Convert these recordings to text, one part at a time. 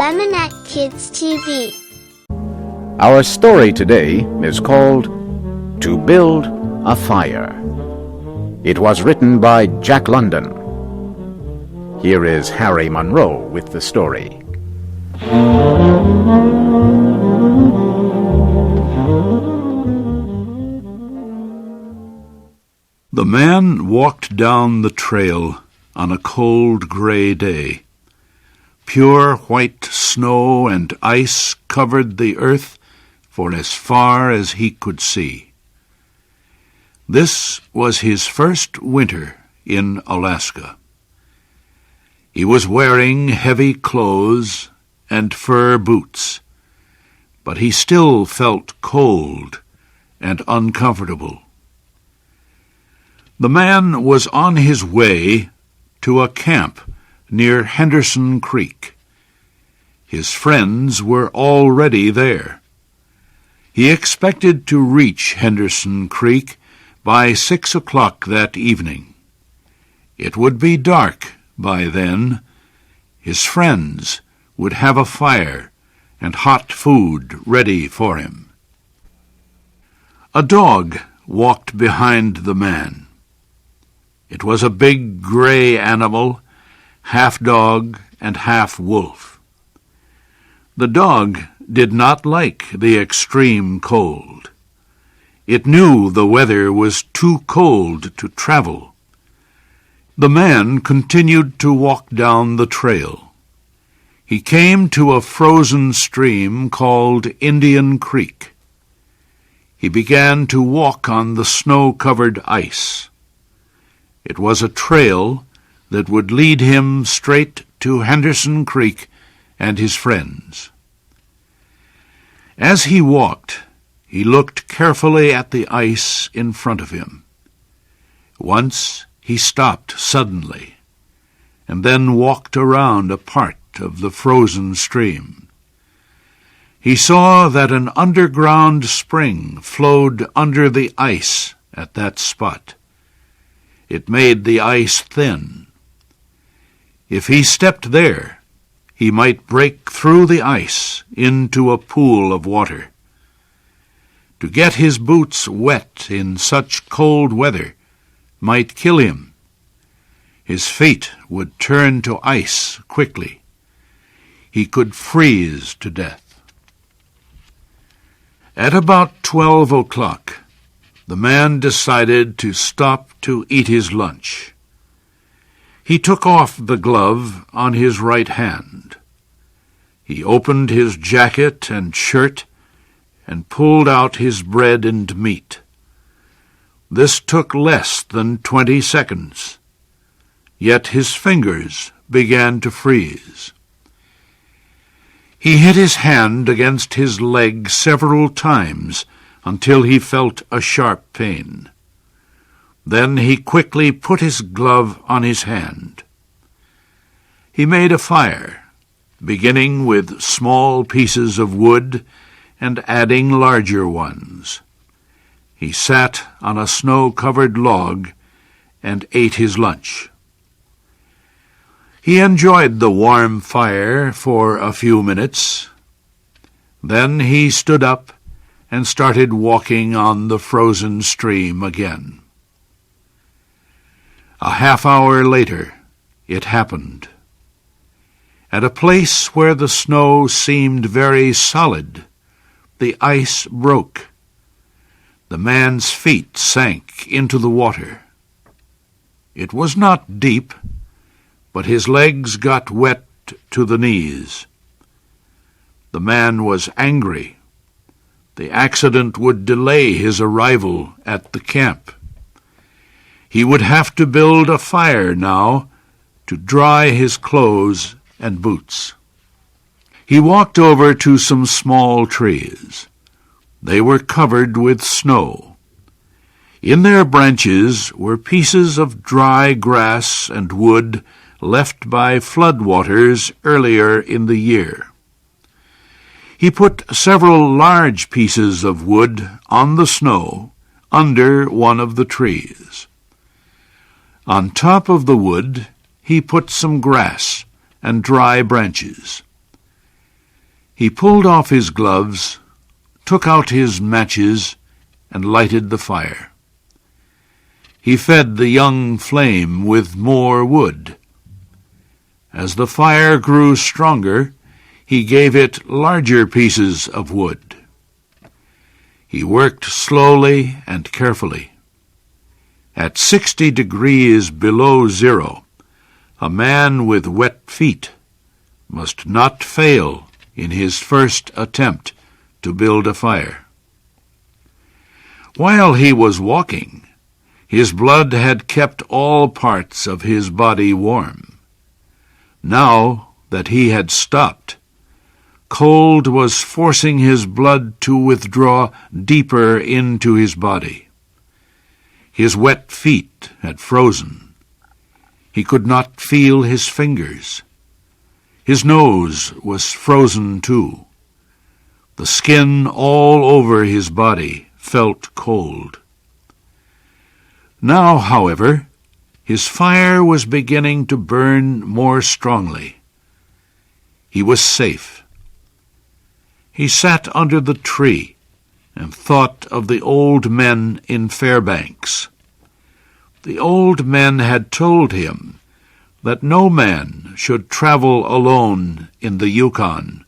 Lemonette Kids TV. Our story today is called To Build a Fire. It was written by Jack London. Here is Harry Monroe with the story. The man walked down the trail on a cold gray day. Pure white snow and ice covered the earth for as far as he could see. This was his first winter in Alaska. He was wearing heavy clothes and fur boots, but he still felt cold and uncomfortable. The man was on his way to a camp near Henderson Creek. His friends were already there. He expected to reach Henderson Creek by 6 o'clock that evening. It would be dark by then. His friends would have a fire and hot food ready for him. A dog walked behind the man. It was a big gray animal, half dog and half wolf. The dog did not like the extreme cold. It knew the weather was too cold to travel. The man continued to walk down the trail. He came to a frozen stream called Indian Creek. He began to walk on the snow-covered ice. It was a trail that would lead him straight to Henderson Creek and his friends. As he walked, he looked carefully at the ice in front of him. Once he stopped suddenly, and then walked around a part of the frozen stream. He saw that an underground spring flowed under the ice at that spot. It made the ice thin. If he stepped there, he might break through the ice into a pool of water. To get his boots wet in such cold weather might kill him. His feet would turn to ice quickly. He could freeze to death. At about 12 o'clock, the man decided to stop to eat his lunch. He took off the glove on his right hand. He opened his jacket and shirt and pulled out his bread and meat. This took less than 20 seconds, yet his fingers began to freeze. He hit his hand against his leg several times until he felt a sharp pain. Then he quickly put his glove on his hand. He made a fire, beginning with small pieces of wood and adding larger ones. He sat on a snow-covered log and ate his lunch. He enjoyed the warm fire for a few minutes. Then he stood up and started walking on the frozen stream again. A half-hour later, it happened. At a place where the snow seemed very solid, the ice broke. The man's feet sank into the water. It was not deep, but his legs got wet to the knees. The man was angry. The accident would delay his arrival at the camp. He would have to build a fire now to dry his clothes and boots. He walked over to some small trees. They were covered with snow. In their branches were pieces of dry grass and wood left by floodwaters earlier in the year. He put several large pieces of wood on the snow under one of the trees. On top of the wood, he put some grass and dry branches. He pulled off his gloves, took out his matches, and lighted the fire. He fed the young flame with more wood. As the fire grew stronger, he gave it larger pieces of wood. He worked slowly and carefully. At 60 degrees below zero, a man with wet feet must not fail in his first attempt to build a fire. While he was walking, his blood had kept all parts of his body warm. Now that he had stopped, cold was forcing his blood to withdraw deeper into his body. His wet feet had frozen. He could not feel his fingers. His nose was frozen too. The skin all over his body felt cold. Now, however, his fire was beginning to burn more strongly. He was safe. He sat under the tree and thought of the old men in Fairbanks. The old men had told him that no man should travel alone in the Yukon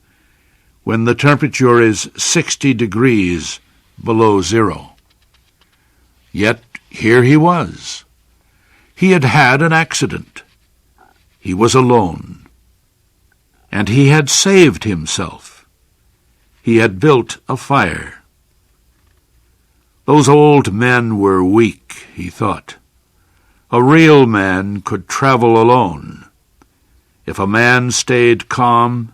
when the temperature is 60 degrees below zero. Yet here he was. He had had an accident. He was alone. And he had saved himself. He had built a fire. Those old men were weak, he thought. A real man could travel alone. If a man stayed calm,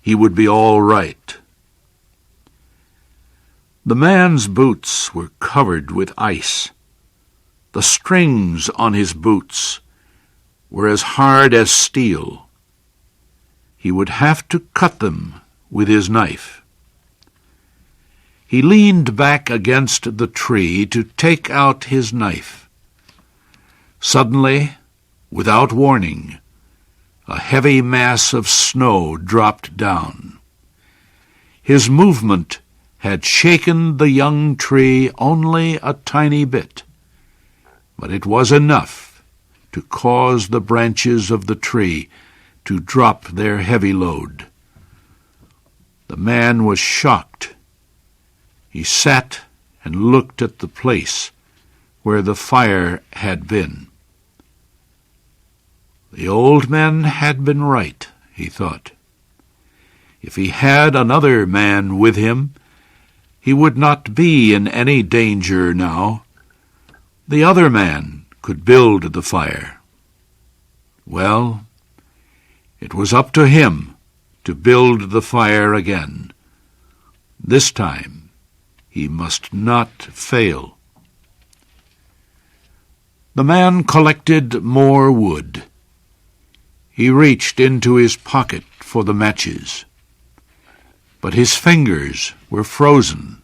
he would be all right. The man's boots were covered with ice. The strings on his boots were as hard as steel. He would have to cut them with his knife. He leaned back against the tree to take out his knife. Suddenly, without warning, a heavy mass of snow dropped down. His movement had shaken the young tree only a tiny bit, but it was enough to cause the branches of the tree to drop their heavy load. The man was shocked. He sat and looked at the place where the fire had been. The old man had been right, he thought. If he had another man with him, he would not be in any danger now. The other man could build the fire. Well, it was up to him to build the fire again. This time he must not fail. The man collected more wood. He reached into his pocket for the matches, but his fingers were frozen.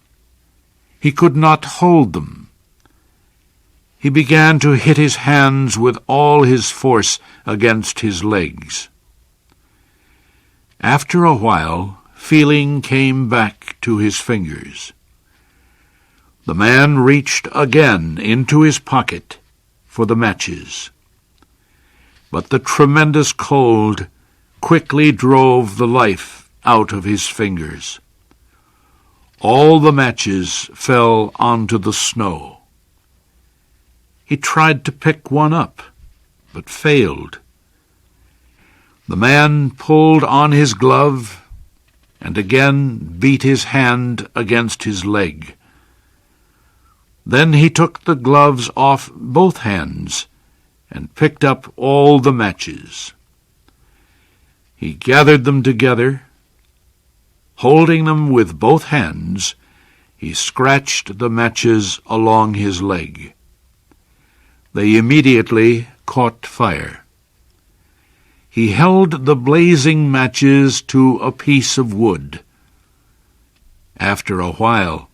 He could not hold them. He began to hit his hands with all his force against his legs. After a while, feeling came back to his fingers. The man reached again into his pocket for the matches. But the tremendous cold quickly drove the life out of his fingers. All the matches fell onto the snow. He tried to pick one up, but failed. The man pulled on his glove and again beat his hand against his leg. Then he took the gloves off both hands and picked up all the matches. He gathered them together. Holding them with both hands, he scratched the matches along his leg. They immediately caught fire. He held the blazing matches to a piece of wood. After a while,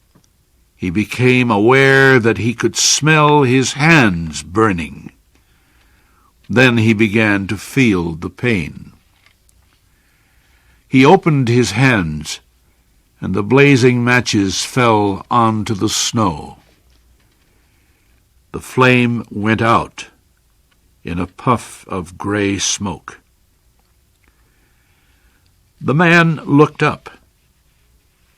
he became aware that he could smell his hands burning. Then he began to feel the pain. He opened his hands, and the blazing matches fell onto the snow. The flame went out in a puff of gray smoke. The man looked up.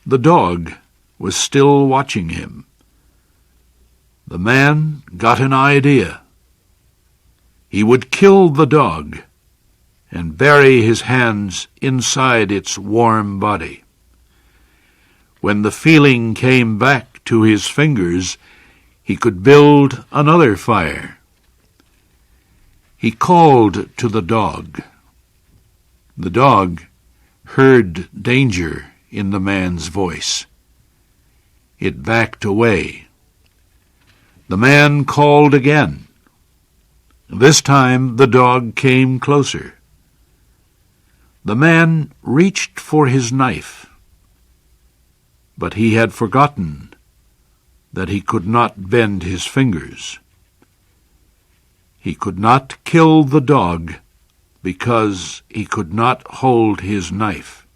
The dog was still watching him. The man got an idea. He would kill the dog and bury his hands inside its warm body. When the feeling came back to his fingers, he could build another fire. He called to the dog. The dog heard danger in the man's voice. It backed away. The man called again. This time the dog came closer. The man reached for his knife, but he had forgotten that he could not bend his fingers. He could not kill the dog because he could not hold his knife.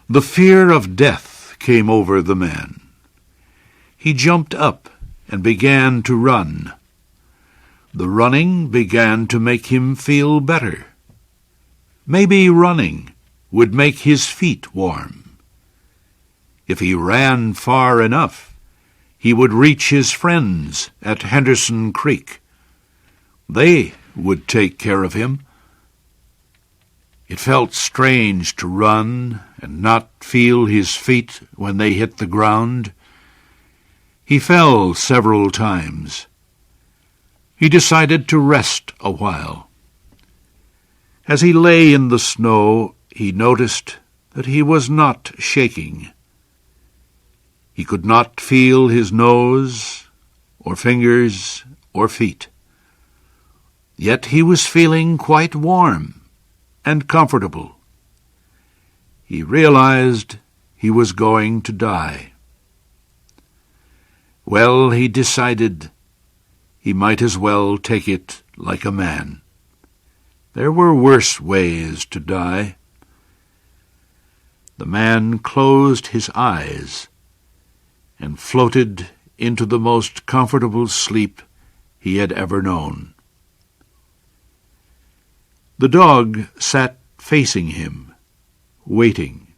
The fear of death came over the man. He jumped up and began to run. The running began to make him feel better. Maybe running would make his feet warm. If he ran far enough, he would reach his friends at Henderson Creek. They would take care of him. It felt strange to run and not feel his feet when they hit the ground. He fell several times. He decided to rest a while. As he lay in the snow, he noticed that he was not shaking. He could not feel his nose, or fingers, or feet. Yet he was feeling quite warm and comfortable. He realized he was going to die. Well, he decided he might as well take it like a man. There were worse ways to die. The man closed his eyes and floated into the most comfortable sleep he had ever known. The dog sat facing him, waiting.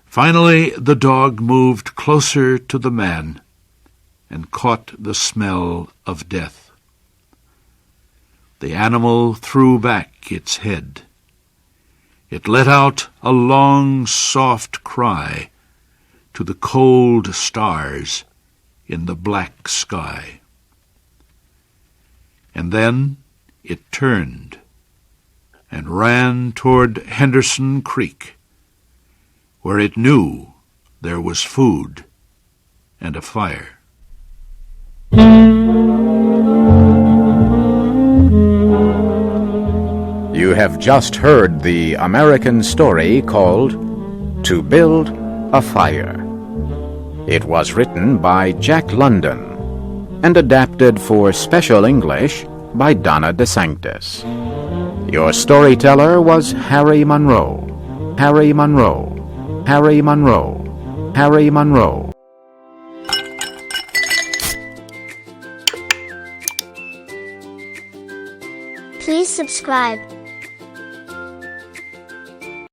Finally, the dog moved closer to the man and caught the smell of death. The animal threw back its head. It let out a long, soft cry to the cold stars in the black sky. And then it turned and ran toward Henderson Creek, where it knew there was food and a fire. You have just heard the American story called To Build a Fire. It was written by Jack London and adapted for Special English by Donna DeSanctis. Your storyteller was Harry Monroe. Harry Monroe. Harry Monroe. Harry Monroe. Please subscribe.